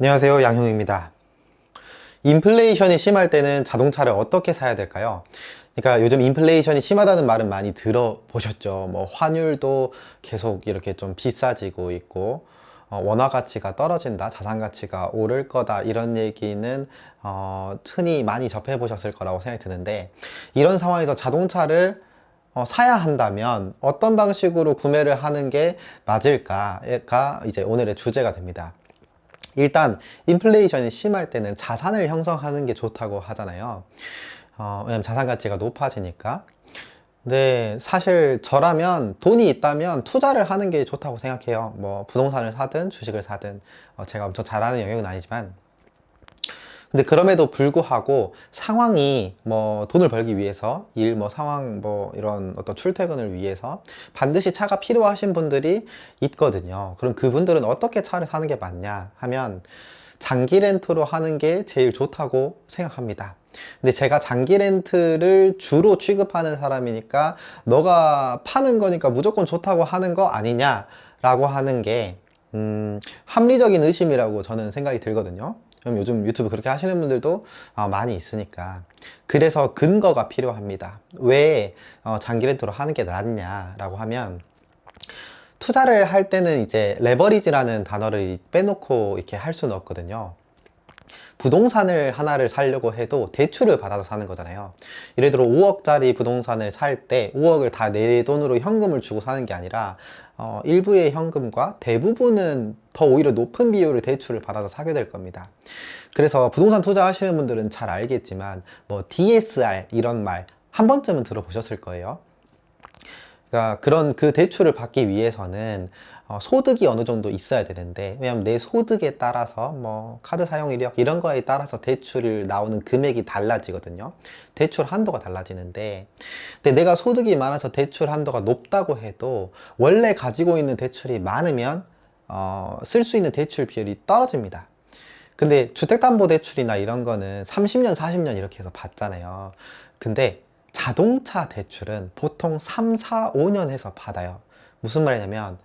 안녕하세요, 양형입니다. 인플레이션이 심할 때는 자동차를 어떻게 사야 될까요? 그러니까 요즘 인플레이션이 심하다는 말은 많이 들어보셨죠. 뭐 환율도 계속 이렇게 좀 비싸지고 있고, 원화 가치가 떨어진다, 자산 가치가 오를 거다, 이런 얘기는 흔히 많이 접해 보셨을 거라고 생각이 드는데, 이런 상황에서 자동차를 사야 한다면 어떤 방식으로 구매를 하는 게 맞을까가 이제 오늘의 주제가 됩니다. 일단 인플레이션이 심할 때는 자산을 형성하는 게 좋다고 하잖아요. 왜냐면 자산 가치가 높아지니까. 근데 사실 저라면 돈이 있다면 투자를 하는 게 좋다고 생각해요. 뭐 부동산을 사든 주식을 사든, 제가 엄청 잘하는 영역은 아니지만, 근데 그럼에도 불구하고 상황이 뭐 돈을 벌기 위해서 일 뭐 상황 뭐 이런 어떤 출퇴근을 위해서 반드시 차가 필요하신 분들이 있거든요. 그럼 그분들은 어떻게 차를 사는 게 맞냐 하면 장기 렌트로 하는 게 제일 좋다고 생각합니다. 근데 제가 장기 렌트를 주로 취급하는 사람이니까 너가 파는 거니까 무조건 좋다고 하는 거 아니냐라고 하는 게 합리적인 의심이라고 저는 생각이 들거든요. 그럼 요즘 유튜브 그렇게 하시는 분들도 많이 있으니까. 그래서 근거가 필요합니다. 왜 장기 렌트로 하는 게 낫냐라고 하면, 투자를 할 때는 이제 레버리지라는 단어를 빼놓고 이렇게 할 수는 없거든요. 부동산을 하나를 사려고 해도 대출을 받아서 사는 거잖아요. 예를 들어 5억짜리 부동산을 살 때 5억을 다 내 돈으로 현금을 주고 사는 게 아니라 일부의 현금과 대부분은 더 오히려 높은 비율의 대출을 받아서 사게 될 겁니다. 그래서 부동산 투자하시는 분들은 잘 알겠지만 뭐 DSR 이런 말 한 번쯤은 들어보셨을 거예요. 그러니까 그런 그 대출을 받기 위해서는 소득이 어느 정도 있어야 되는데, 왜냐면 내 소득에 따라서 뭐 카드 사용 이력 이런 거에 따라서 대출을 나오는 금액이 달라지거든요. 대출 한도가 달라지는데, 근데 내가 소득이 많아서 대출 한도가 높다고 해도 원래 가지고 있는 대출이 많으면 쓸 수 있는 대출 비율이 떨어집니다. 근데 주택담보대출이나 이런 거는 30년, 40년 이렇게 해서 받잖아요. 근데 자동차 대출은 보통 3, 4, 5년 해서 받아요. 무슨 말이냐면,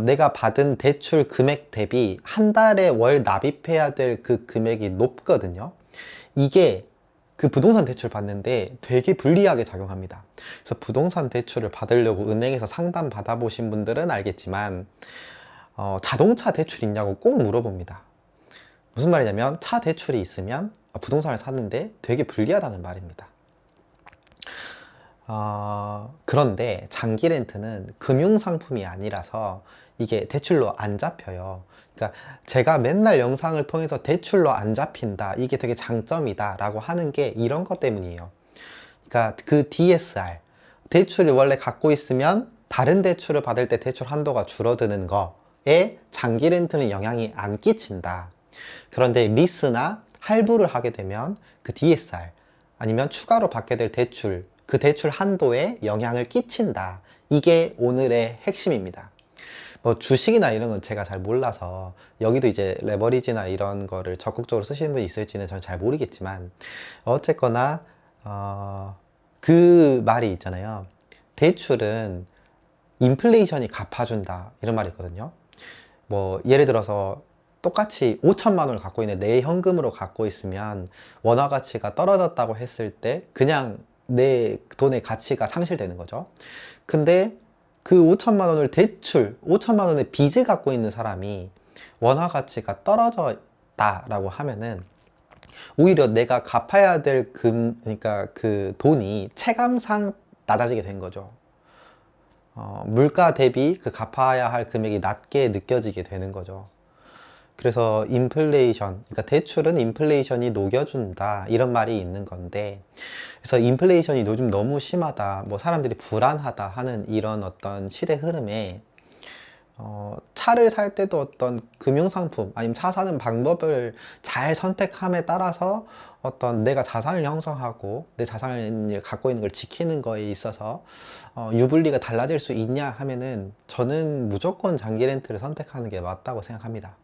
내가 받은 대출 금액 대비 한 달에 월 납입해야 될 그 금액이 높거든요. 이게 그 부동산 대출 받는데 되게 불리하게 작용합니다. 그래서 부동산 대출을 받으려고 은행에서 상담 받아보신 분들은 알겠지만, 자동차 대출 있냐고 꼭 물어봅니다. 무슨 말이냐면 차 대출이 있으면 부동산을 샀는데 되게 불리하다는 말입니다. 그런데 장기 렌트는 금융상품이 아니라서 이게 대출로 안 잡혀요. 그러니까 제가 맨날 영상을 통해서 대출로 안 잡힌다, 이게 되게 장점이다 라고 하는 게 이런 것 때문이에요. 그러니까 그 DSR, 대출을 원래 갖고 있으면 다른 대출을 받을 때 대출 한도가 줄어드는 거에 장기 렌트는 영향이 안 끼친다. 그런데 리스나 할부를 하게 되면 그 DSR 아니면 추가로 받게 될 대출, 그 대출 한도에 영향을 끼친다. 이게 오늘의 핵심입니다. 뭐 주식이나 이런 건 제가 잘 몰라서 여기도 이제 레버리지나 이런 거를 적극적으로 쓰시는 분이 있을지는 저는 잘 모르겠지만, 어쨌거나 그 말이 있잖아요. 대출은 인플레이션이 갚아준다, 이런 말이 있거든요. 뭐 예를 들어서 똑같이 5천만 원을 갖고 있는데 내 현금으로 갖고 있으면 원화 가치가 떨어졌다고 했을 때 그냥 내 돈의 가치가 상실되는 거죠. 근데 그 5천만 원을 대출, 5천만 원의 빚을 갖고 있는 사람이 원화 가치가 떨어졌다라고 하면은 오히려 내가 갚아야 될 그러니까 그 돈이 체감상 낮아지게 된 거죠. 물가 대비 그 갚아야 할 금액이 낮게 느껴지게 되는 거죠. 그래서 인플레이션, 그러니까 대출은 인플레이션이 녹여준다, 이런 말이 있는 건데, 그래서 인플레이션이 요즘 너무 심하다, 뭐 사람들이 불안하다 하는 이런 어떤 시대 흐름에 차를 살 때도 어떤 금융상품 아니면 차 사는 방법을 잘 선택함에 따라서 어떤 내가 자산을 형성하고 내 자산을 갖고 있는 걸 지키는 거에 있어서 유불리가 달라질 수 있냐 하면은 저는 무조건 장기 렌트를 선택하는 게 맞다고 생각합니다.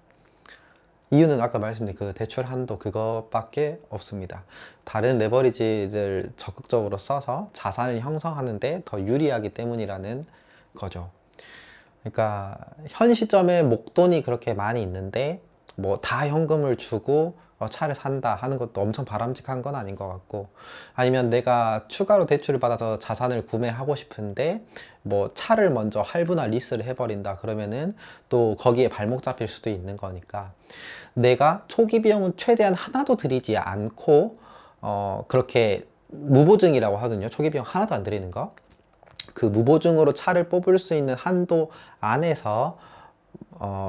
이유는 아까 말씀드린 그 대출 한도 그것밖에 없습니다. 다른 레버리지를 적극적으로 써서 자산을 형성하는데 더 유리하기 때문이라는 거죠. 그러니까 현 시점에 목돈이 그렇게 많이 있는데 뭐 다 현금을 주고 차를 산다 하는 것도 엄청 바람직한 건 아닌 것 같고, 아니면 내가 추가로 대출을 받아서 자산을 구매하고 싶은데 뭐 차를 먼저 할부나 리스를 해버린다 그러면은 또 거기에 발목 잡힐 수도 있는 거니까, 내가 초기 비용은 최대한 하나도 들이지 않고 그렇게 무보증이라고 하거든요. 초기 비용 하나도 안 들이는 거. 그 무보증으로 차를 뽑을 수 있는 한도 안에서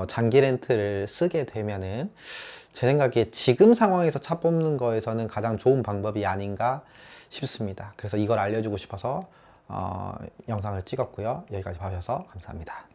장기 렌트를 쓰게 되면은 제 생각에 지금 상황에서 차 뽑는 거에서는 가장 좋은 방법이 아닌가 싶습니다. 그래서 이걸 알려주고 싶어서 영상을 찍었고요. 여기까지 봐주셔서 감사합니다.